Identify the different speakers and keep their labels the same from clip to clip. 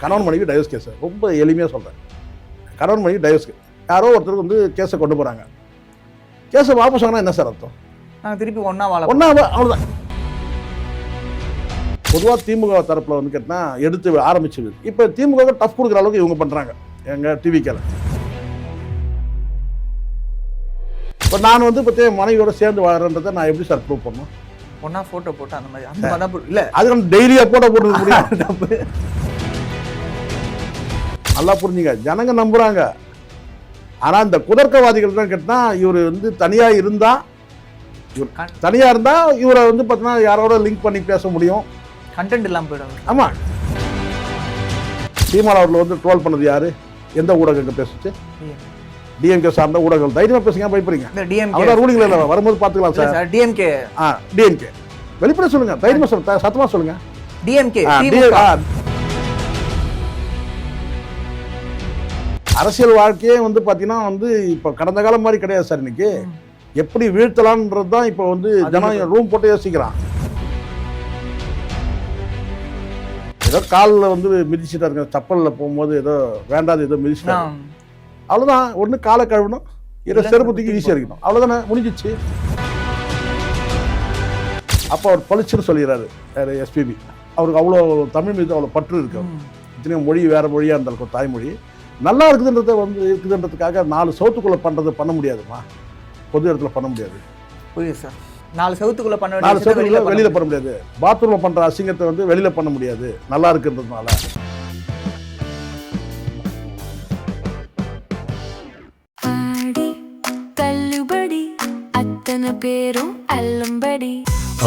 Speaker 1: கணவன் மனைவி divorce case ரொம்ப எளிமையாக சொல்கிறேன். கணவன் மனைவி டைவர்ஸ் கேஸ் யாரோ ஒருத்தருக்கு வந்து கேஸை கொண்டு போகிறாங்க. கேஸை வாபஸ் வாங்கினா என்ன சார் அர்த்தம்?
Speaker 2: நாங்கள் திருப்பி ஒன்றா
Speaker 1: அவ்வளோதான். பொதுவாக திமுக தரப்பில் வந்து கேட்டால் எடுத்து ஆரம்பிச்சது. இப்போ திமுக டஃப் கொடுக்குற அளவுக்கு இவங்க பண்ணுறாங்க எங்கள் டிவிக்கில். இப்போ நான் வந்து பற்றி மனைவியோட சேர்ந்து வாழ்றன்றதை நான் எப்படி சார் ப்ரூவ் பண்ணணும்?
Speaker 2: ஒன்றா ஃபோட்டோ போட்டு அந்த மாதிரி தான் இல்லை,
Speaker 1: அதுக்கு டெய்லியாக ஃபோட்டோ போட்டு முடியும். தப்பு. நல்லா புரிஞ்சுங்க, ஜனங்க நம்புறாங்க. ஆனா இந்த குதர்க்கவாதிகள் தான் கேட்டா இவர் வந்து தனியா இருந்தா இவரை வந்து பார்த்தீங்கன்னா யாரோட லிங்க் பண்ணி பேச முடியும்,
Speaker 2: கண்டென்ட் இல்லாமல் போயிடும்.
Speaker 1: ஆமா, சீமான் அவர்கள் வந்து ட்ரோல் பண்ணது யாரு? எந்த ஊடகங்கள் பேசுச்சு? டிஎம்கே சார்ந்த ஊடகங்கள். தைரியமா பேசுங்க, பயப்படுறீங்க.
Speaker 2: டிஎம்கே
Speaker 1: ரூலிங்ல இல்லை, வரும்போது பார்த்துக்கலாம் சார்.
Speaker 2: டிஎம்கே
Speaker 1: டிஎம்கே வெளிப்பட சொல்லுங்க, தைரியமா சொல்லுங்க, சத்தமா சொல்லுங்க.
Speaker 2: டிஎம்கே
Speaker 1: அரசியல் வாழ்க்கையே வந்து பார்த்தீங்கன்னா வந்து இப்போ கடந்த காலம் மாதிரி கிடையாது சார். இன்னைக்கு எப்படி வீழ்த்தலான்றது தான் இப்போ வந்து ஜனம் ரூம் போட்டு யோசிக்கிறான். ஏதோ காலில் வந்து மிதிச்சுட்டா இருக்க, சப்பலில் போகும்போது ஏதோ வேண்டாது ஏதோ மிதிச்சுட்டாங்க, அவ்வளோதான். ஒன்று காலை கழுவணும், இதை செருப்பத்துக்கு ஈஸியாக இருக்கணும், அவ்வளோதானே, முடிஞ்சிச்சு. அப்போ அவர் பளிச்சுன்னு சொல்லிடுறாரு எஸ்பிபி. அவருக்கு அவ்வளோ தமிழ் மீது அவ்வளோ பற்று இருக்கு. இத்தனையும் மொழி வேறு மொழியாக இருந்தாலும் தாய்மொழி நல்லா இருக்குதுன்றத வந்து இருக்குதுன்றதுக்காக 4 சவுத்துக்குள்ளே பண்ணுறது பண்ண முடியாதுமா, பொது இடத்துல பண்ண முடியாது.
Speaker 2: புரியுது சார். 4 சவுத்துக்குள்ளே பண்ண
Speaker 1: 4 சவுத்துக்குள்ளே வெளியில் பண்ண முடியாது. பாத்ரூமில் பண்ணுற அசிங்கத்தை வந்து வெளியில் பண்ண முடியாது நல்லா இருக்குன்றதுனால.
Speaker 3: பேரும் அல்லும்படி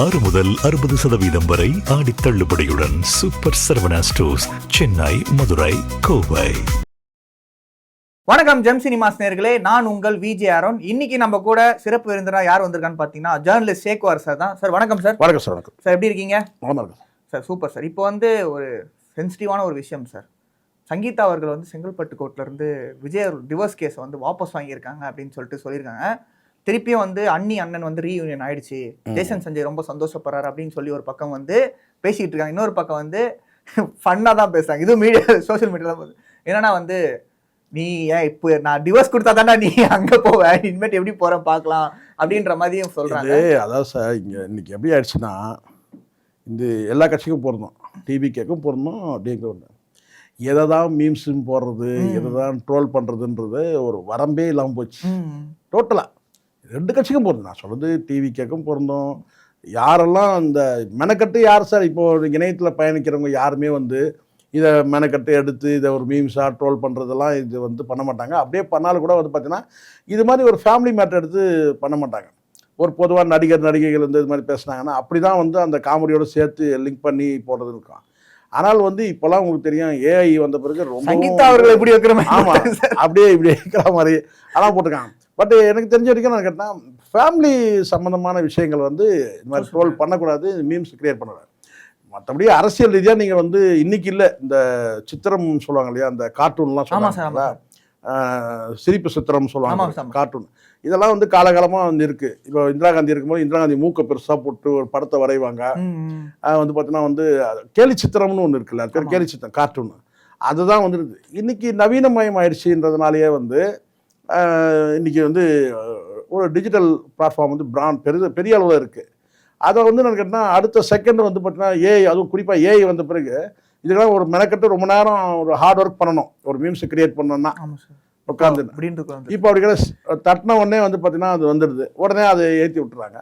Speaker 4: 6 முதல் 60% வரை ஆடி தள்ளுபடியுடன் சூப்பர் சரவணா ஸ்டோர்ஸ், சென்னை, மதுரை, கோவை.
Speaker 2: வணக்கம் ஜெம் சினிமாஸ் நேயர்களே, நான் உங்கள் விஜே ஆரோன். இன்னைக்கு நம்ம கூட சிறப்பு விருந்தினரா யார் வந்திருக்கான்னு பார்த்தீங்கன்னா ஜேர்னலிஸ்ட் சேக்குவார் சார் தான். சார் வணக்கம் சார்.
Speaker 1: வணக்கம் சார். வணக்கம்
Speaker 2: சார், எப்படி இருக்கீங்க?
Speaker 1: நல்லா இருக்கும்
Speaker 2: சார். Super sir. இப்போ வந்து ஒரு சென்சிட்டிவான ஒரு விஷயம் சார். சங்கீதா அவர்கள் வந்து செங்கல்பட்டு கோர்ட்லேருந்து விஜய் டிவோர்ஸ் கேஸை வந்து வாபஸ் வாங்கியிருக்காங்க அப்படின்னு சொல்லியிருக்காங்க. திருப்பியும் வந்து அண்ணன் வந்து ரீயூனியன் ஆயிடுச்சு, ஜேசன் சஞ்சய் ரொம்ப சந்தோஷப்படுறாரு அப்படின்னு சொல்லி ஒரு பக்கம் வந்து பேசிக்கிட்டு இருக்காங்க. இன்னொரு பக்கம் வந்து ஃபன்னாக தான் பேசுறாங்க. இதுவும் மீடியா, சோஷியல் மீடியாவில் போகுது. என்னன்னா வந்து நீ ஏன் இப்போ நான் டிவோர்ஸ் கொடுத்தா தானே நீ அங்கே போவேன், இனிமேட்டு எப்படி போகிறேன் பார்க்கலாம் அப்படின்ற மாதிரியும் சொல்கிறாங்க.
Speaker 1: அதாவது சார் இங்கே இன்னைக்கு எப்படி ஆயிடுச்சுன்னா, இந்த எல்லா கட்சிக்கும் பொருந்தோம், டிவிகேக்கும் பொருந்தோம், டிஎம்கே ஒன்று. எதை தான் மீம்ஸுன்னு போடுறது, எதை தான் ட்ரோல் பண்ணுறதுன்றது ஒரு வரம்பே இல்லாமல் போச்சு டோட்டலாக. 2 கட்சிக்கும் பொருந்தோம். நான் சொல்கிறது டிவிகேக்கும் பொருந்தோம். யாரெல்லாம் இந்த மெனக்கட்டு யார் சார் இப்போ இணையத்தில் பயணிக்கிறவங்க யாருமே வந்து இதை மெனக்கட்டு எடுத்து இதை ஒரு மீம்ஸாக ட்ரோல் பண்ணுறதெல்லாம் இது வந்து பண்ண மாட்டாங்க. அப்படியே பண்ணாலும் கூட வந்து பார்த்தீங்கன்னா இது மாதிரி ஒரு ஃபேமிலி மேட்டர் எடுத்து பண்ண மாட்டாங்க. ஒரு பொதுவாக நடிகைகள் வந்து இது மாதிரி பேசுனாங்கன்னா அப்படி தான் வந்து அந்த காமெடியோடு சேர்த்து லிங்க் பண்ணி போடுறது இருக்கும். ஆனால் வந்து இப்போலாம் உங்களுக்கு தெரியும், ஏஐ வந்த பிறகு ரொம்ப
Speaker 2: சங்கீதா அவர்கள் எப்படி வைக்கிற மாதிரி,
Speaker 1: ஆமாம் அப்படியே இப்படி வைக்கிற மாதிரி அதெல்லாம் போட்டிருக்காங்க. பட் எனக்கு தெரிஞ்ச வரைக்கும் நான் கேட்டால் ஃபேமிலி சம்மந்தமான விஷயங்கள் வந்து இது மாதிரி ட்ரோல் பண்ணக்கூடாது, மீம்ஸ் கிரியேட் பண்ணக்கூடாது. மற்றபடி அரசியல் ரீதியாக நீங்கள் வந்து இன்னைக்கு இல்லை, இந்த சித்திரம் சொல்லுவாங்க இல்லையா, அந்த கார்ட்டூன்லாம் சொல்லுவாங்க, சிரிப்பு சித்திரம் சொல்லுவாங்க, கார்ட்டூன், இதெல்லாம் வந்து காலகாலமாக வந்து இருக்குது. இப்போ இந்திரா காந்தி இருக்கும்போது இந்திரா காந்தி மூக்கை பெருசாக போட்டு ஒரு படத்தை வரைவாங்க. வந்து பார்த்தீங்கன்னா வந்து கேலி சித்திரம்னு ஒன்று இருக்குல்ல, அது பேர் கேலி சித்திரம் கார்ட்டூன். அதுதான் வந்துருக்கு. இன்னைக்கு நவீனமயம் ஆயிடுச்சுன்றதுனாலேயே வந்து இன்றைக்கி வந்து ஒரு டிஜிட்டல் பிளாட்ஃபார்ம் வந்து பெரிய அளவில் இருக்குது. அதை வந்து நான் கேட்டால் அடுத்த செகண்ட் வந்து பார்த்தீங்கன்னா ஏஐ, அதுவும் குறிப்பாக ஏஐ வந்த பிறகு இதுக்கெல்லாம் ஒரு மெனக்கட்டு ரொம்ப நேரம் ஒரு ஹார்ட் ஒர்க் பண்ணணும். ஒரு மீம்ஸ் கிரியேட் பண்ணணும்னா உட்காந்து இப்போ அப்படி கிடையாது, தட்டின உடனே வந்து பார்த்தீங்கன்னா அது வந்துடுது, உடனே அதை ஏற்றி விட்டுறாங்க.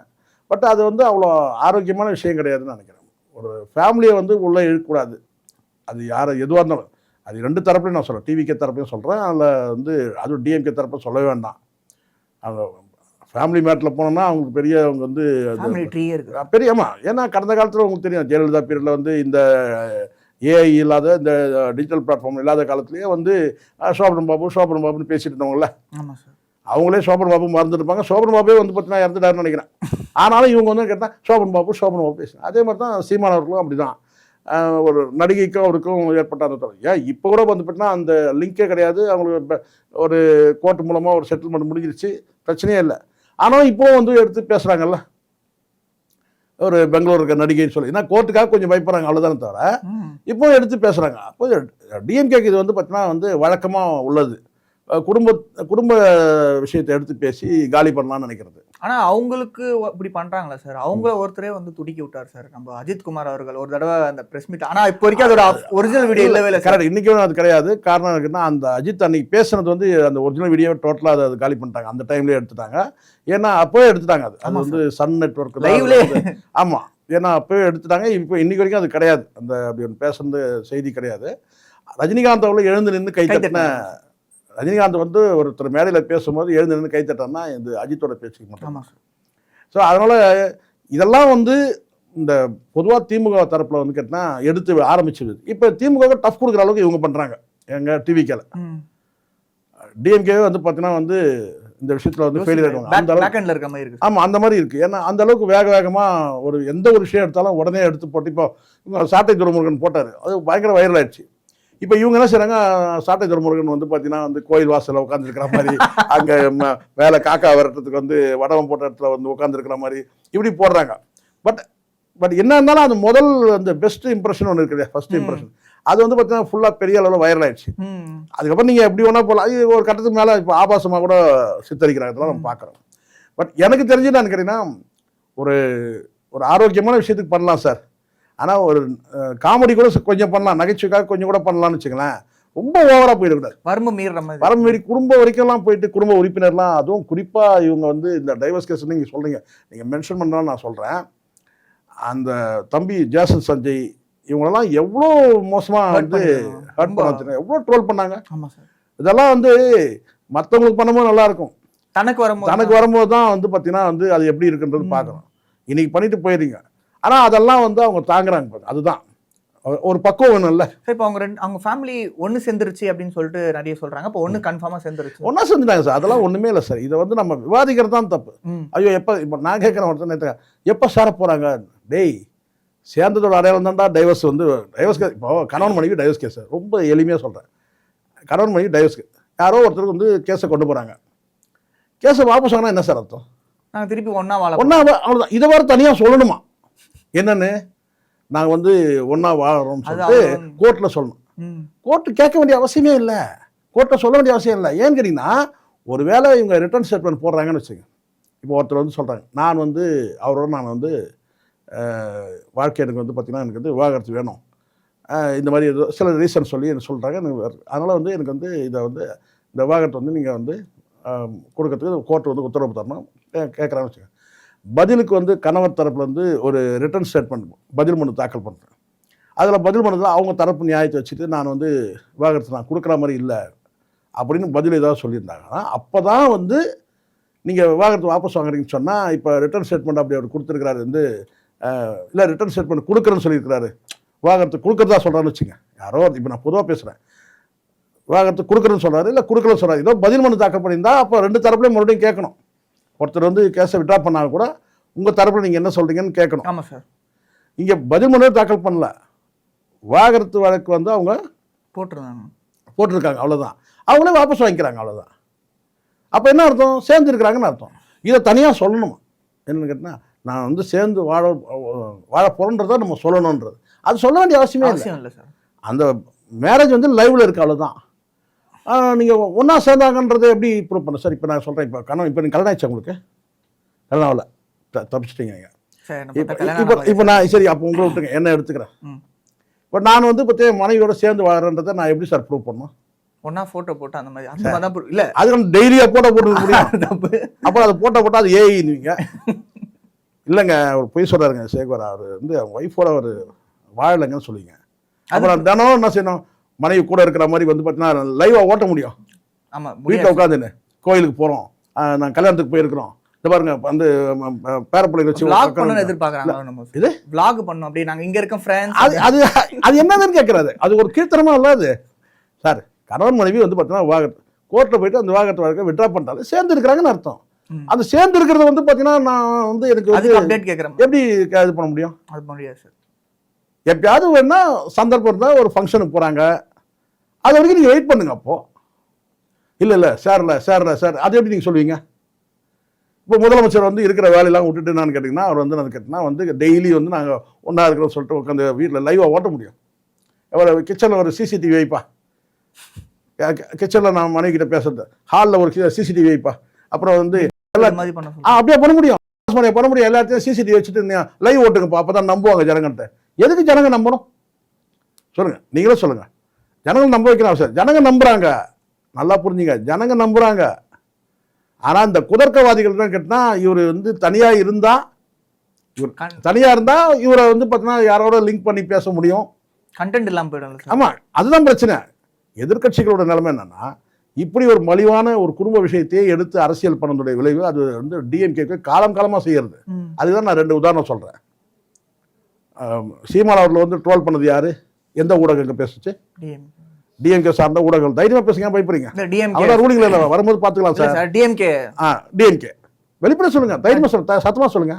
Speaker 1: பட் அது வந்து அவ்வளோ ஆரோக்கியமான விஷயம் கிடையாதுன்னு நினைக்கிறேன். ஒரு ஃபேமிலியை வந்து உள்ளே இழுக்கக்கூடாது. அது யாரை எதுவாக இருந்தாலும், அது 2 தரப்புலையும் நான் சொல்கிறேன், டிவிகே தரப்பையும் சொல்கிறேன், அதில் வந்து அதுவும் டிஎம்கே தரப்பை சொல்லவே வேண்டாம். அவங்க ஃபேமிலி மேட்டரில் போனோம்னா அவங்களுக்கு பெரிய அவங்க வந்து பெரிய, ஆமாம். ஏன்னா கடந்த காலத்தில் உங்களுக்கு தெரியும், ஜெயலலிதா பீரியடில் வந்து இந்த ஏஐ இல்லாத இந்த டிஜிட்டல் பிளாட்ஃபார்ம் இல்லாத காலத்துலேயே வந்து சோபன் பாபுன்னு பேசிட்டு இருந்தவங்கள, அவங்களே சோபன் பாபு மறந்துருப்பாங்க. சோபன் பாபே வந்து பார்த்தீங்கன்னா இறந்துட்டாருன்னு நினைக்கிறேன். ஆனாலும் இவங்க வந்து கேட்டால் சோபன் பாபு பேசுகிறேன். அதே மாதிரி தான் சீமான் அவர்களும் அப்படி தான். ஒரு நடிகைக்கும் அவருக்கும் ஏற்பட்ட அந்த ஏன் இப்போ கூட வந்து பார்த்தீங்கன்னா அந்த லிங்கே கிடையாது. அவங்களுக்கு ஒரு கோர்ட் மூலமாக ஒரு செட்டில்மெண்ட் முடிஞ்சிருச்சு, பிரச்சனையே இல்லை. ஆனாலும் இப்போவும் வந்து எடுத்து பேசுகிறாங்கல்ல. ஒரு பெங்களூர் இருக்க நடிகைன்னு சொல்லி, ஏன்னா கோர்ட்டுக்காக கொஞ்சம் பயப்படுறாங்க அவ்வளோதானே தவிர இப்போ எடுத்து பேசுகிறாங்க. அப்போ டிஎம்கேக்கு இது வந்து பார்த்தீங்கன்னா வந்து வழக்கமாக உள்ளது. குடும்ப விஷயத்தை எடுத்து பேசி காலி பண்ணலாம்னு நினைக்கிறது.
Speaker 2: ஆனா அவங்களுக்கு இப்படி பண்றாங்களா சார்? அவங்க ஒருத்தரே வந்து துடிக்கி விட்டார் சார் நம்ம அஜித் குமார் அவர்கள் ஒரு தடவை அந்த பிரஸ் மீட். ஆனா இப்போ வரைக்கும் அதோட ஒரிஜினல் வீடியோ இல்லவே இல்லை.
Speaker 1: கரெக்ட், இன்னைக்கும் அது கிடையாது. காரணம் இருக்குன்னா அந்த அஜித் அன்னைக்கு பேசுனது வந்து அந்த ஒரிஜினல் வீடியோ டோட்டலாக அதை காலி பண்ணிட்டாங்க. அந்த டைம்லேயே எடுத்துட்டாங்க. ஏன்னா அப்போவே எடுத்துட்டாங்க. அது வந்து சன் நெட்வொர்க்
Speaker 2: லைவ்லே.
Speaker 1: ஆமா, ஏன்னா அப்போவே எடுத்துட்டாங்க. இப்போ இன்னைக்கு வரைக்கும் அது கிடையாது. அந்த அப்படி ஒன்று பேசுறது செய்தி கிடையாது. ரஜினிகாந்த் அவர்கள் எழுந்து நின்று கை தட்டின ரஜினிகாந்த் வந்து ஒருத்தர் மேடையில் பேசும்போது எழுந்து நின்று கை தட்டான்னா இது அஜித்தோட பேச்சுக்கு மட்டும். ஸோ அதனால இதெல்லாம் வந்து இந்த பொதுவாக திமுக தரப்பில் வந்து கேட்டினா எடுத்து ஆரம்பிச்சது. இப்போ திமுக டஃப் கொடுக்குற அளவுக்கு இவங்க பண்ணுறாங்க. எங்கள் டிவிக்கில் டிஎம்கே வந்து பார்த்தீங்கன்னா வந்து இந்த விஷயத்தில் வந்து ஃபெயிலியர் ஆகிடுவாங்க. ஆமாம், அந்த மாதிரி இருக்குது. ஏன்னா அந்த அளவுக்கு வேகமாக ஒரு எந்த ஒரு விஷயம் எடுத்தாலும் உடனே எடுத்து போட்டு, இப்போ சாட்டை துரைமுருகன் போட்டார், அது பயங்கர வைரல் ஆயிடுச்சு. இப்போ இவங்க என்ன செய்கிறாங்க, சாட்டை துரைமுருகன் வந்து பார்த்தீங்கன்னா வந்து கோயில் வாசலில் உட்காந்துருக்கிற மாதிரி, அங்கே மேலே காக்கா விரட்டுறதுக்கு வந்து வடவம் போட்ட இடத்துல வந்து உட்காந்துருக்கிற மாதிரி இப்படி போடுறாங்க. பட் என்ன இருந்தாலும் அது முதல் அந்த பெஸ்ட் இம்ப்ரெஷன் ஒன்று இருக்குது, ஃபர்ஸ்ட் இம்ப்ரெஷன். அது வந்து பார்த்தீங்கன்னா ஃபுல்லாக பெரிய அளவில் வைரல் ஆயிடுச்சு. அதுக்கப்புறம் நீங்கள் எப்படி வேணா போகலாம். அது ஒரு கட்டத்துக்கு மேலே இப்போ ஆபாசமாக கூட சித்தரிக்கிறாங்க. இதெல்லாம் நம்ம பார்க்குறோம். பட் எனக்கு தெரிஞ்சு நான் கேட்டீங்கன்னா ஒரு ஆரோக்கியமான விஷயத்துக்கு பண்ணலாம் சார். ஆனால் ஒரு காமெடி கூட கொஞ்சம் பண்ணலாம், நகைச்சுவைக்காக கொஞ்சம் கூட பண்ணலாம்னு வச்சுங்களேன். ரொம்ப ஓவராக போயிடக்கூடாது.
Speaker 2: வரம்பு மீறி
Speaker 1: குடும்ப வரைக்கும்லாம் போயிட்டு குடும்ப உறுப்பினர்லாம், அதுவும் குறிப்பாக இவங்க வந்து இந்த டைவர்ஸ் கேஸ் நீங்கள் சொல்கிறீங்க, நீங்கள் மென்ஷன் பண்ணாலும் நான் சொல்கிறேன். அந்த தம்பி ஜேசன் சஞ்சய் இவங்களெல்லாம் எவ்வளோ மோசமாக வந்து ஹர்ட் பண்ண, எவ்வளோ ட்ரோல் பண்ணாங்க. இதெல்லாம் வந்து மற்றவங்களுக்கு பண்ணும்போது நல்லாயிருக்கும், தனக்கு வரும்போது தான் வந்து பார்த்தீங்கன்னா வந்து அது எப்படி இருக்குன்றது பார்க்குறோம். இன்னைக்கு பண்ணிட்டு போயிடுறீங்க. ஆனால் அதெல்லாம் வந்து அவங்க தாங்குறாங்க. அதுதான் ஒரு பக்குவம் வேணும் இல்லை.
Speaker 2: இப்போ அவங்க ஃபேமிலி ஒன்று சேர்ந்துருச்சு அப்படின்னு சொல்லிட்டு நிறைய சொல்கிறாங்க. இப்போ ஒன்று கன்ஃபார்மாக சேர்ந்துருச்சு,
Speaker 1: ஒன்றா சேர்ந்துட்டாங்க சார். அதெல்லாம் ஒன்றுமே இல்லை சார். இதை வந்து நம்ம விவாதிக்கிறது தான் தப்பு. ஐயோ இப்போ நான் கேட்குறேன் ஒருத்தர் எப்போ சேர போகிறாங்க? டேய், சேர்ந்ததோட அடையாளம் தான்டா டைவர்ஸ். வந்து டைவர்ஸ் கேஸ் இப்போ கணவன் மனைவி டைவர்ஸ் கேஸ், ரொம்ப எளிமையாக சொல்கிறேன். கணவன் மனைவி டைவர்ஸ் கேஸ், யாரோ ஒருத்தருக்கு வந்து கேஸை கொண்டு போகிறாங்க. கேஸை வாபஸ் வாங்கினா என்ன சார் அர்த்தம்?
Speaker 2: நாங்கள் திருப்பி ஒன்றா
Speaker 1: அவ்வளோதான். இதை வர தனியாக சொல்லணுமா என்னன்னு? நாங்கள் வந்து ஒன்றா வாழறோம்னு சொல்லிட்டு கோர்ட்டில் சொல்லணும். கோர்ட்டு கேட்க வேண்டிய அவசியமே இல்லை, கோர்ட்டை சொல்ல வேண்டிய அவசியம் இல்லை. ஏன்னு கேட்டிங்கன்னா, ஒரு வேளை இவங்க ரிட்டர்ன் ஸ்டேட்மெண்ட் போடுறாங்கன்னு வச்சுங்க. இப்போ ஒருத்தர் வந்து சொல்கிறாங்க, நான் வந்து அவரோட நான் வந்து வாழ்க்கை எனக்கு வந்து பார்த்திங்கன்னா எனக்கு வந்து விவாகரத்து வேணும், இந்த மாதிரி ஏதோ சில ரீசன் சொல்லி எனக்கு சொல்கிறாங்க. அதனால் வந்து எனக்கு வந்து இதை வந்து இந்த விவாகரத்து வந்து நீங்கள் வந்து கொடுக்கறதுக்கு கோர்ட்டு வந்து உத்தரவு தரணும் கேட்குறாங்கன்னு வச்சுக்கோங்க. பதிலுக்கு வந்து கணவர் தரப்பில் வந்து ஒரு ரிட்டர்ன் ஸ்டேட்மெண்ட் பதில் மனு தாக்கல் பண்ணுறேன். அதில் பதில் மனு அவங்க தரப்பு நியாயத்தை வச்சுட்டு நான் வந்து விவாகரத்து நான் கொடுக்குற மாதிரி இல்லை அப்படின்னு பதில் ஏதாவது சொல்லியிருந்தாங்கன்னா அப்போ தான் வந்து நீங்கள் விவாகரத்து வாபஸ் வாங்குறீங்கன்னு சொன்னால், இப்போ ரிட்டர்ன் ஸ்டேட்மெண்ட் அப்படி அவர் கொடுத்துருக்கிறாரு வந்து இல்லை ரிட்டர்ன் ஸ்டேட்மெண்ட் கொடுக்குறேன்னு சொல்லியிருக்கிறாரு, விவாகரத்து கொடுக்குறதா சொல்கிறான்னு வச்சுங்க. யாரோ இப்போ நான் பொதுவாக பேசுகிறேன், விவாகரத்து கொடுக்குறேன்னு சொல்கிறாரு, இல்லை கொடுக்கலன்னு சொல்கிறாரு, ஏதோ பதில் மனு தாக்கல் பண்ணியிருந்தா அப்போ ரெண்டு தரப்புலையும் மறுபடியும் கேட்கணும். ஒருத்தர் வந்து கேஸை விட்ரா பண்ணால் கூட உங்கள் தரப்பில் நீங்கள் என்ன சொல்கிறீங்கன்னு கேட்கணும்.
Speaker 2: ஆமாம் சார்.
Speaker 1: இங்கே பதில் மனு தாக்கல் பண்ணல, விவாகரத்து வழக்கு வந்து அவங்க போட்டிருக்காங்க, அவ்வளோதான். அவங்களே வாபஸ் வாங்கிக்கிறாங்க, அவ்வளோதான். அப்போ என்ன அர்த்தம்? சேர்ந்துருக்கிறாங்கன்னு அர்த்தம். இதை தனியாக சொல்லணுமா? என்னென்னு கேட்டால், நான் வந்து சேர்ந்து வாழ போகிறோன்றதை நம்ம சொல்லணுன்றது, அது சொல்ல வேண்டிய அவசியமே இல்லை சார். அந்த மேரேஜ் வந்து லைவில் இருக்குது, அவ்வளோதான். நீங்கள் ஒன்றா சேர்ந்தாங்கன்றதை எப்படி ப்ரூவ் பண்ண சார்? இப்போ நான் சொல்கிறேன், இப்போ இப்போ நீங்கள் கல்யாணம் ஆயிடுச்சு, உங்களுக்கு கல்யாணம் ஆகல, தப்பிச்சிட்டீங்க. இப்போ நான் சரி அப்போ உங்களை விட்டுங்க, என்ன எடுத்துக்கிறேன். இப்போ நான் வந்து இப்போ மனைவியோட சேர்ந்து வாழறன்றதை நான் எப்படி சார் ப்ரூவ் பண்ணணும்?
Speaker 2: ஒன்றா ஃபோட்டோ போட்டு அந்த மாதிரி இல்லை,
Speaker 1: அது டெய்லியாக ஃபோட்டோ போட்டு முடியும். அப்புறம் அதை போட்டால் அது ஏஐன்னுவீங்க. இல்லைங்க, அவர் பொய் சொல்கிறாருங்க சேகர், அவர் வந்து அவங்க ஒய்ஃபோட அவர் வாழலைங்கன்னு சொல்லுவீங்க. அப்புறம் தினம் என்ன செய்யணும், மனைவி கூட இருக்கிற மாதிரி வந்து பார்த்தீங்கன்னா லைவாக ஓட்ட முடியும்.
Speaker 2: ஆமாம்,
Speaker 1: வீட்டில் உட்காந்துன்னு கோயிலுக்கு போகிறோம், நான் கல்யாணத்துக்கு போயிருக்கிறோம், இந்த பாருங்க வந்து பேரப்பிள்ளைங்க வச்சு
Speaker 2: எதிர்பார்க்குறாங்க. இது vlog பண்ணோம் அப்படி, நாங்கள் இங்கே இருக்க ஃப்ரெண்ட்ஸ்,
Speaker 1: அது அது என்னதுன்னு கேட்குறாரு. அது ஒரு கீர்த்தனமாக இல்லாது சார். கணவன் மனைவி வந்து பார்த்தீங்கன்னா விவாகரத்து கோர்ட்டில் போயிட்டு அந்த விவாகரத்து வழக்கை விட்ரா பண்ணிட்டாலும் சேர்ந்து இருக்கிறாங்கன்னு அர்த்தம். அந்த சேர்ந்து இருக்கிறத வந்து பார்த்தீங்கன்னா நான் வந்து எனக்கு
Speaker 2: அப்டேட் கேட்குறேன், எப்படி
Speaker 1: இது பண்ண முடியும்?
Speaker 2: அது பண்ண முடியாது சார்.
Speaker 1: எப்பயாவது வேணா சந்தர்ப்பம் இருந்தால் ஒரு ஃபங்க்ஷனுக்கு போகிறாங்க, அது வரைக்கும் நீங்கள் வெயிட் பண்ணுங்க. அப்போது இல்லை சேரல அது எப்படி நீங்கள் சொல்லுவீங்க? இப்போ முதலமைச்சர் வந்து இருக்கிற வேலையெல்லாம் விட்டுட்டு என்னன்னு கேட்டிங்கன்னா அவர் வந்து நான் கேட்டிங்கன்னா வந்து டெய்லி வந்து நாங்கள் ஒன்றா இருக்கிறோம் சொல்லிட்டு உட்காந்து வீட்டில் லைவாக ஓட்ட முடியும். அவர் கிச்சனில் ஒரு சிசிடிவி வைப்பா, கிச்சனில் நான் மனைவி கிட்ட பேசுறது, ஹாலில் ஒரு சிசிடிவி வைப்பா, அப்புறம் வந்து அப்படியே பண்ண முடியும், பண்ண முடியும். எல்லாத்தையும் சிசிடிவி வச்சுட்டு லைவ் ஓட்டுங்கப்பா, அப்போ தான் நம்புவாங்க ஜனங்கள்கிட்ட. எதுக்கு ஜனங்க நம்பணும் சொல்லுங்கள், நீங்களே சொல்லுங்கள். ஜனங்கள் நம்ப வைக்கிற அவசியம், ஜனங்க நம்புகிறாங்க, நல்லா புரிஞ்சுங்க, ஜனங்க நம்புகிறாங்க. ஆனால் இந்த குதர்க்கவாதிகள் தான் கேட்டால் இவர் வந்து தனியாக இருந்தால் இவரை வந்து பார்த்தீங்கன்னா யாரோட லிங்க் பண்ணி பேச முடியும், கண்டென்ட் இல்லாமல் போயிடும். ஆமாம், அதுதான் பிரச்சனை. எதிர்கட்சிகளோட நிலைமை என்னன்னா, இப்படி ஒரு மலிவான ஒரு குடும்ப விஷயத்தையே எடுத்து அரசியல் பண்ணனுடைய விளைவு அது வந்து டிஎம்கேக்கு காலமாக செய்யறது. அதுதான் நான் 2 உதாரணம் சொல்கிறேன். சீமான் அவர்கள் வந்து ட்ரோல் பண்ணது யாரு, எந்த ஊடகங்கள் பேசுச்சு? டிஎம்கே சார்ந்த ஊடகங்கள். தைரியமா பேசுங்க, பயப்படுறீங்க. ரூலிங்ல இல்ல, வரும்போது பாத்துக்கலாம் சார். டிஎம்கே வெளிப்படையா சொல்லுங்க, தைரியமா சொல்லுங்க, சத்தமா சொல்லுங்க.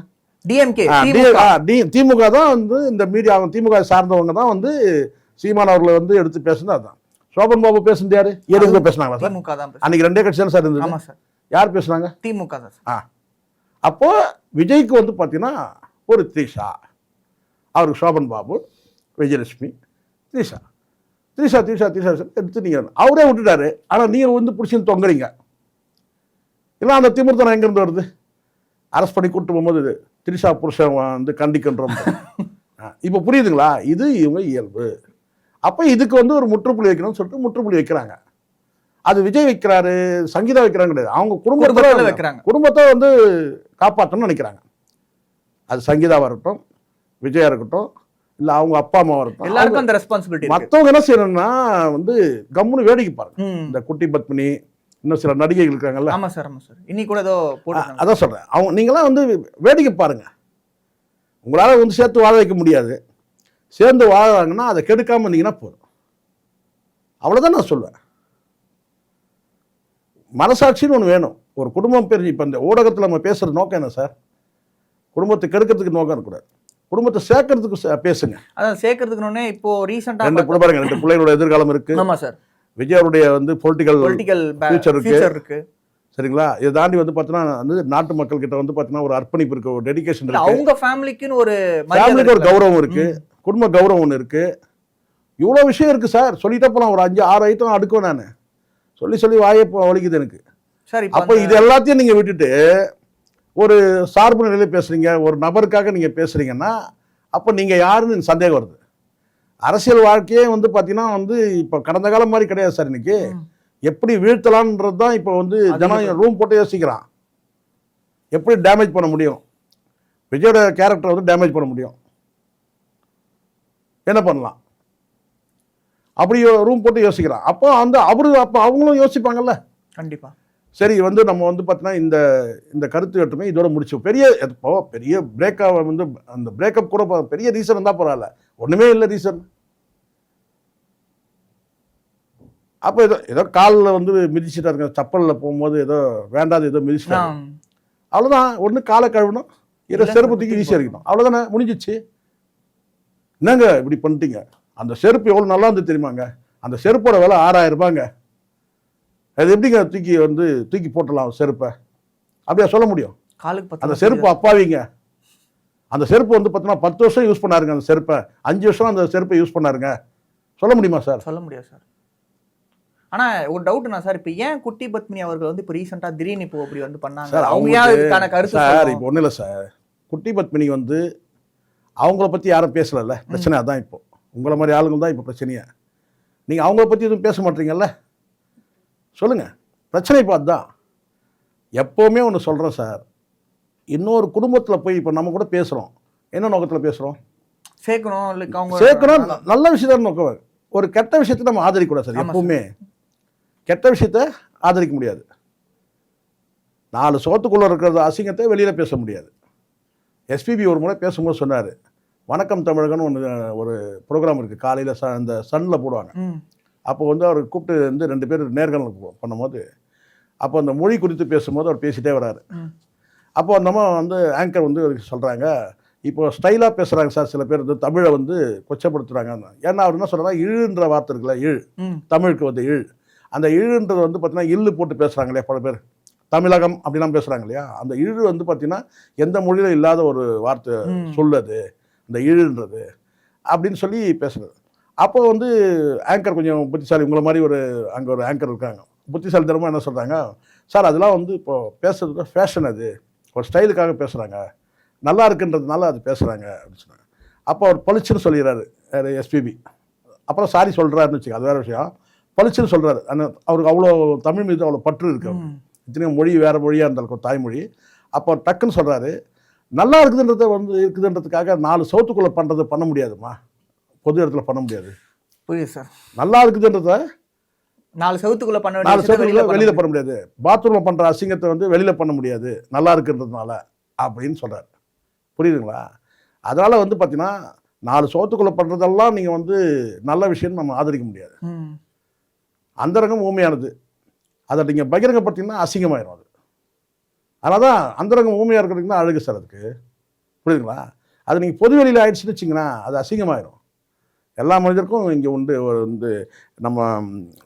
Speaker 1: திமுக தான் வந்து இந்த மீடியா, திமுக சார்ந்தவங்க தான் வந்து சீமான் அவர்களை வந்து எடுத்து பேசுனது. அதுதான். சோபன் பாபு பேசுனது யாரு? ஏற்கனவே பேசினாங்களா சார்? அன்னைக்கு 2 கட்சி தான் சார் இருந்தது. யார் பேசுனாங்க? திமுக தான். அப்போ விஜய்க்கு வந்து பாத்தீங்கன்னா ஒரு த்ரிஷா, அவருக்கு சோபன் பாபு, விஜயலட்சுமி, த்ரிஷா எடுத்து நீங்க அவரே விட்டுட்டாரு. ஆனா நீங்க வந்து பிடிச்சின்னு தொங்குறீங்க. இல்லை அந்த திமிர்த்தனம் எங்கிருந்து வருது? அரசு பண்ணி கூட்டு போகும்போது த்ரிஷா புருஷன் வந்து கண்டிக்கின்றோம். இப்போ புரியுதுங்களா? இது இவங்க இயல்பு. அப்போ இதுக்கு வந்து ஒரு முற்றுப்புள்ளி வைக்கணும்னு சொல்லிட்டு முற்றுப்புள்ளி வைக்கிறாங்க. அது விஜய் வைக்கிறாரு, சங்கீதா வைக்கிறாங்க கிடையாது, அவங்க குடும்பத்தை வைக்கிறாங்க. குடும்பத்தை வந்து காப்பாற்றணும்னு நினைக்கிறாங்க. அது சங்கீதாவாக இருக்கட்டும், விஜயா இருக்கட்டும், இல்லை அவங்க அப்பா அம்மாவாக இருக்கட்டும், எல்லாருக்கும் அந்த ரெஸ்பான்சிபிலிட்டி. மற்றவங்க என்ன செய்யணும்னா வந்து கம்முன்னு வேடிக்கை பாருங்க. இந்த குட்டி பத்மினி, இன்னும் சில நடிகைகள் இருக்காங்கல்ல. ஆமாம் சார், இன்னைக்கு கூட ஏதோ அதான் சொல்கிறேன். அவங்க நீங்களாம் வந்து வேடிக்கை பாருங்க. உங்களால் வந்து சேர்த்து வாழ வைக்க முடியாது. சேர்ந்து வாழறாங்கன்னா அதை கெடுக்காமல் இருந்தீங்கன்னா போதும். அவ்வளோதான் நான் சொல்லுவேன். மனசாட்சின்னு ஒன்று வேணும். ஒரு குடும்பம் பேர் இப்போ இந்த ஊடகத்தில் நம்ம பேசுகிற நோக்கம் என்ன சார்? குடும்பத்தை கெடுக்கிறதுக்கு நோக்கம் இருக்கக்கூடாது, குடும்பத்தை சேர்க்கறதுக்கு பேசுங்க. அதான் சேர்க்கறதுக்கு இப்போ ரீசெண்டாக 2 பாருங்க, 2 பிள்ளைகளோட எதிர்காலம் இருக்கு. ஆமாம் சார். விஜயருடைய வந்து பொலிட்டிக்கல் ஃபியூச்சர் இருக்கு. சரிங்களா? இதை தாண்டி வந்து பார்த்தீங்கன்னா வந்து நாட்டு மக்கள் கிட்ட வந்து பார்த்தீங்கன்னா ஒரு அர்ப்பணிப்பு இருக்கு, ஒரு டெடிகேஷன் இருக்கு. அவங்க ஃபேமிலிக்குன்னு ஒரு கௌரவம் இருக்கு, குடும்ப கௌரவம் ஒன்று இருக்கு. இவ்வளோ விஷயம் இருக்கு சார். சொல்லிட்டே போகலாம். ஒரு 5-6 ஐட்டம் அடுக்கும். நான் சொல்லி வாயே வலிக்குது எனக்கு. சரி, அப்போ இது எல்லாத்தையும் நீங்கள் விட்டுட்டு ஒரு சார்பு நிலையில் பேசுறீங்க, ஒரு நபருக்காக நீங்கள் பேசுறீங்கன்னா அப்போ நீங்கள் யாருன்னு சந்தேகம் வருது. அரசியல் வாழ்க்கையே வந்து பார்த்தீங்கன்னா வந்து இப்போ கடந்த காலம் மாதிரி கிடையாது சார். இன்னைக்கு எப்படி வீழ்த்தலான்றது தான் இப்போ வந்து ஜனம் ரூம் போட்டு யோசிக்கிறான். எப்படி டேமேஜ் பண்ண முடியும், விஜயோட கேரக்டரை வந்து டேமேஜ் பண்ண முடியும், என்ன பண்ணலாம், அப்படி ரூம் போட்டு யோசிக்கிறான். அப்போ அந்த அப்போ அவங்களும் யோசிப்பாங்கல்ல. கண்டிப்பாக. சரி, வந்து நம்ம வந்து பார்த்தீங்கன்னா இந்த கருத்து வேற்றுமை இதோட முடிச்சு பெரிய பிரேக்காக வந்து அந்த பிரேக்கப் கூட பெரிய ரீசன் இருந்தால் பரவாயில்ல, ஒன்றுமே இல்லை ரீசன். அப்போ ஏதோ காலில் வந்து மிதிச்சுட்டா இருக்க, சப்பலில் போகும்போது ஏதோ வேண்டாது ஏதோ மிதிச்சுட்டாங்க, அவ்வளோதான். ஒன்று காலை கழுவணும், ஏதோ செருப்பு தூக்கி ஈஸியாக இருக்கணும், அவ்வளோதானே, முடிஞ்சிச்சு. என்னங்க இப்படி பண்ணிட்டீங்க? அந்த செருப்பு எவ்வளோ நல்லா இருந்து தெரியுமாங்க? அந்த செருப்போட விலை 6000 ரூபாங்க. அது எப்படிங்க தூக்கி போட்டலாம் செருப்பை? அப்படியா சொல்ல முடியும்? அந்த செருப்பு அப்பாவிங்க. அந்த செருப்பு வந்து பார்த்தீங்கன்னா 10 வருஷம் யூஸ் பண்ணாருங்க. அந்த செருப்பை 5 வருஷம் அந்த செருப்பை யூஸ் பண்ணாருங்க. சொல்ல முடியுமா சார்? சொல்ல முடியாது சார். ஆனால் ஒரு டவுட்னா சார், இப்போ ஏன் குட்டி பத்மினி அவர்கள் வந்து இப்போ ரீசெண்டாக திடீர்னு இப்போ அப்படி வந்து பண்ணாங்க சார்? அவங்க இதுக்கான கருத்து சார் இப்போ ஒன்றும் இல்லை சார். குட்டி பத்மினி வந்து அவங்கள பற்றி யாரும் பேசலைல்ல, பிரச்சனை அதான். இப்போ உங்களை மாதிரி ஆளுங்க தான் இப்போ பிரச்சனையா. நீங்கள் அவங்கள பற்றி எதுவும் பேச மாட்டீங்கல்ல, சொல்லுங்கள். பிரச்சனை இப்போ அதுதான். எப்போவுமே ஒன்று சொல்கிறேன் சார், இன்னொரு குடும்பத்தில் போய் இப்போ நம்ம கூட பேசுகிறோம், என்ன நோக்கத்தில் பேசுகிறோம்? சேர்க்கணும், நல்ல விஷயத்தான் நோக்கம். ஒரு கெட்ட விஷயத்தை நம்ம ஆதரிக்கூடாது சார். எப்பவுமே கெட்ட விஷயத்தை ஆதரிக்க முடியாது. 4 சோத்துக்குள்ளே இருக்கிற அசிங்கத்தை வெளியில் பேச முடியாது. எஸ்பிபி ஒரு முறை பேசும்போது சொன்னார், வணக்கம் தமிழகன்னு ஒரு ப்ரோக்ராம் இருக்குது காலையில், அந்த சன்னில் போடுவாங்க. அப்போ வந்து அவர் கூப்பிட்டு வந்து 2 பேர் நேர்காணல் பண்ணும்போது, அப்போ அந்த மொழி குறித்து பேசும்போது அவர் பேசிகிட்டே வர்றாரு. அப்போ அந்த அம்மா வந்து ஆங்கர் வந்து சொல்கிறாங்க, இப்போ ஸ்டைலாக பேசுகிறாங்க சார் சில பேர் வந்து தமிழை வந்து கொச்சப்படுத்துகிறாங்க. ஏன்னா அவர் என்ன சொல்கிறாங்க, இழுன்ற வார்த்தை இருக்குல்ல, தமிழுக்கு வந்து அந்த இழுன்றது வந்து பார்த்தீங்கன்னா இல்லு போட்டு பேசுகிறாங்களே பல பேர், தமிழகம் அப்படிலாம் பேசுகிறாங்க இல்லையா, அந்த இழு வந்து பார்த்தீங்கன்னா எந்த மொழியில இல்லாத ஒரு வார்த்தை சொல்லுது இந்த இழுன்றது அப்படின்னு சொல்லி பேசுறது. அப்போ வந்து ஆங்கர் கொஞ்சம் புத்திசாலி, உங்களை மாதிரி அங்கே ஒரு ஆங்கர் இருக்காங்க, புத்திசாலித்தனமாக என்ன சொல்கிறாங்க, சார் அதெல்லாம் வந்து இப்போ பேசுறது ஃபேஷன், அது ஒரு ஸ்டைலுக்காக பேசுகிறாங்க, நல்லா இருக்குன்றதுனால அது பேசுகிறாங்க அப்படின்னு சொன்னாங்க. அப்போ அவர் பளிச்சுன்னு சொல்லிடுறாரு எஸ்பிபி. அப்புறம் சாரி சொல்கிறாருன்னு வச்சுக்க, அது வேறு விஷயம். பளிச்சுன்னு சொல்கிறாரு. அவருக்கு அவ்வளோ தமிழ் மீது அவ்வளோ பற்று இருக்கு. இத்தனையும் மொழி வேறு மொழியாக இருந்தாலும் தாய்மொழி. அப்போ டக்குன்னு சொல்கிறாரு, நல்லா இருக்குதுன்றதுக்காக 4 சவுத்துக்குள்ளே பண்ண முடியாதுமா, பொது இடத்துல பண்ண முடியாது.
Speaker 2: புரியுது சார்.
Speaker 1: நல்லா இருக்குதுன்றத
Speaker 2: 4 செவத்துக்குள்ள பண்ண
Speaker 1: 4 செவத்துக்குள்ள வெளியில பண்ண முடியாது, பாத்ரூம்ல பண்ற அசிங்கத்தை வந்து வெளியில பண்ண முடியாது நல்லா இருக்குன்றதுனால அப்படின்னு சொல்றாரு. புரியுதுங்களா? அதனால வந்து பார்த்தீங்கன்னா 4 சோத்துக்குள்ள பண்றதெல்லாம் நீங்க வந்து நல்ல விஷயம் நம்ம ஆதரிக்க முடியாது. அந்தரங்கம் ஊமையானது, அதை நீங்க பகிரங்கப்படுத்தீங்கன்னா அசிங்கமாயிரும். அது அதனால தான் அந்தரங்கம் ஊமையாக இருக்கிறதுக்கு தான் அழகு சார். அதுக்கு புரியுதுங்களா? அது நீங்கள் பொது வெளியில் ஆயிடுச்சுன்னு வச்சிங்கன்னா அது அசிங்கமாயிரும். எல்லா மனிதருக்கும் இங்கே உண்டு. வந்து நம்ம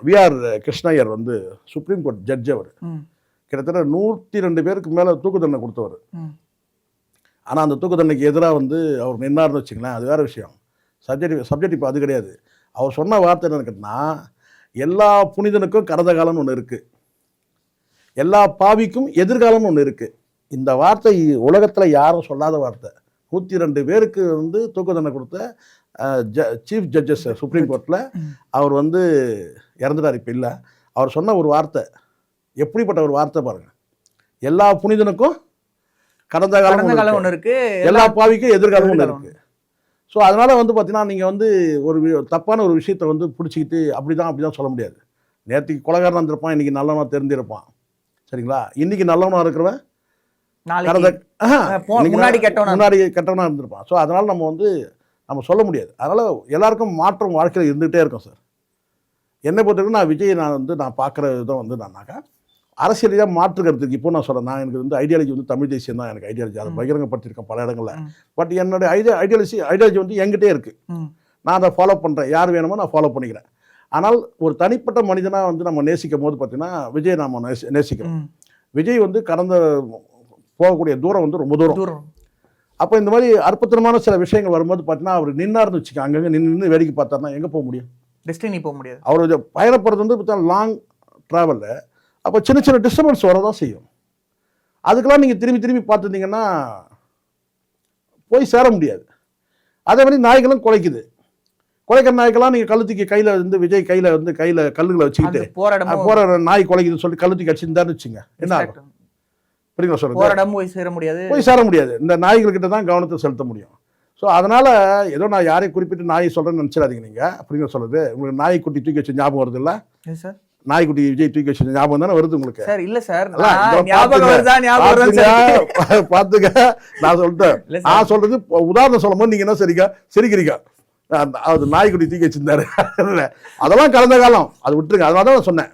Speaker 1: விஆர் கிருஷ்ணய்யர் வந்து சுப்ரீம் கோர்ட் ஜட்ஜ். அவர் கிட்டத்தட்ட 102 பேருக்கு மேலே தூக்கு தண்டனை கொடுத்தவர். ஆனால் அந்த தூக்கு தண்டனைக்கு எதிராக வந்து அவர் நின்னார்னு வச்சுங்களேன், அது வேறு விஷயம். சப்ஜெக்ட் இப்போ அது கிடையாது. அவர் சொன்ன வார்த்தை என்னன்னு கேட்டால், எல்லா புனிதனுக்கும் கடந்த காலம்னு ஒன்று இருக்குது, எல்லா பாவிக்கும் எதிர்காலம்னு ஒன்று இருக்குது. இந்த வார்த்தை உலகத்தில் யாரும் சொல்லாத வார்த்தை. 102 பேருக்கு வந்து தூக்கு தண்டனை கொடுத்த சீஃப் ஜட்ஜஸ் சுப்ரீம் கோர்ட்டில் அவர் வந்து இறந்துட்டார். இப்போ இல்லை. அவர் சொன்ன ஒரு வார்த்தை எப்படிப்பட்ட ஒரு வார்த்தை பாருங்கள். எல்லா புனிதனுக்கும் கடந்த காலம் ஒன்று இருக்குது, எல்லா பாவிக்கும் எதிர்காலம் ஒன்று இருக்குது. ஸோ அதனால் வந்து பார்த்தீங்கன்னா நீங்கள் வந்து ஒரு தப்பான ஒரு விஷயத்தை வந்து பிடிச்சிக்கிட்டு அப்படி தான் சொல்ல முடியாது. நேற்றுக்கு கொலைகாரனாக இருந்திருப்பான், இன்றைக்கி நல்லவனாக தெரிஞ்சிருப்பான். சரிங்களா? இன்றைக்கி நல்லவனாக இருக்கிறவன் முன்னாடி கெட்டவனாக இருந்திருப்பான். ஸோ அதனால் நம்ம சொல்ல முடியாது. அதனால் எல்லாருக்கும் மாற்றம் வாழ்க்கையில் இருந்துகிட்டே இருக்கும் சார். என்னை பொறுத்தவரைக்கும் நான் பார்க்குற விதம் வந்து நானாக்கா அரசியலியாக மாற்றுக்கிறதுக்கு இப்போ நான் சொல்கிறேன். நான் எனக்கு வந்து ஐடியாலஜி வந்து தமிழ் தேசியம் தான் எனக்கு ஐடியாலஜி. அதை பகிரங்கப்படுத்தியிருக்கேன் பல இடங்களில். பட் என்னுடைய ஐடியாலஜி வந்து என்கிட்டே இருக்குது. நான் அதை ஃபாலோ பண்ணுறேன். யார் வேணுமோ நான் ஃபாலோ பண்ணிக்கிறேன். ஆனால் ஒரு தனிப்பட்ட மனிதனாக வந்து நம்ம நேசிக்கும் போது பார்த்தீங்கன்னா விஜய் நாம் நேசிக்கிறோம். விஜய் வந்து கடந்த போகக்கூடிய தூரம் வந்து ரொம்ப தூரம். அப்போ இந்த மாதிரி அற்புதமான சில விஷயங்கள் வரும்போது பார்த்தீங்கன்னா அவர் நின்னார்னு வச்சுக்க, அங்கங்கே நின்று வேடிக்கை பார்த்தாருன்னா எங்கே போக முடியும்?
Speaker 2: டெஸ்டினி போக முடியாது. அவர்
Speaker 1: பயணப்படுறது வந்து பார்த்தா லாங் ட்ராவலில் அப்போ சின்ன டிஸ்டர்பன்ஸ் வரதான் செய்யும். அதுக்கெல்லாம் நீங்கள் திரும்பி பார்த்துருந்தீங்கன்னா போய் சேர முடியாது. அதே மாதிரி நாய்களும் குலைக்கிற நாய்க்கெல்லாம் நீங்கள் கழுத்துக்கு கையில் வந்து விஜய் கையில் கல்லுகளை வச்சுக்கிட்டு போகிற நாய் குலைக்குதுன்னு சொல்லி கழுத்துக்கு அடிச்சுருந்தாருன்னு வச்சுங்க, என்ன ஆகும்? புரியுங்களா சொல்லுங்க? போய் சேர முடியாது. இந்த நாய்கள்கிட்ட தான் கவனத்தை செலுத்த முடியும். ஸோ அதனால் ஏதோ நான் யாரையும் குறிப்பிட்டு நாயை சொல்கிறேன்னு நினச்சிடாதீங்க நீங்கள். அப்படிங்கிற சொல்கிறது உங்களுக்கு நாய்க்குட்டி தூக்கி வச்சு ஞாபகம் வருது இல்லை? சார் நாய்க்குட்டி விஜய் தூக்கி வச்சு ஞாபகம் தானே வருது உங்களுக்கு?
Speaker 2: சார் இல்லை சார்,
Speaker 1: பார்த்துக்க. நான் சொல்றது உதாரணம் சொல்லும் போது நீங்கள் என்ன சிரிக்கிறீங்க. அது நாய்க்குட்டி தூக்கி வச்சிருந்தாரு, அதெல்லாம் கடந்த காலம், அது விட்டுருங்க. அதனால தான் நான் சொன்னேன்.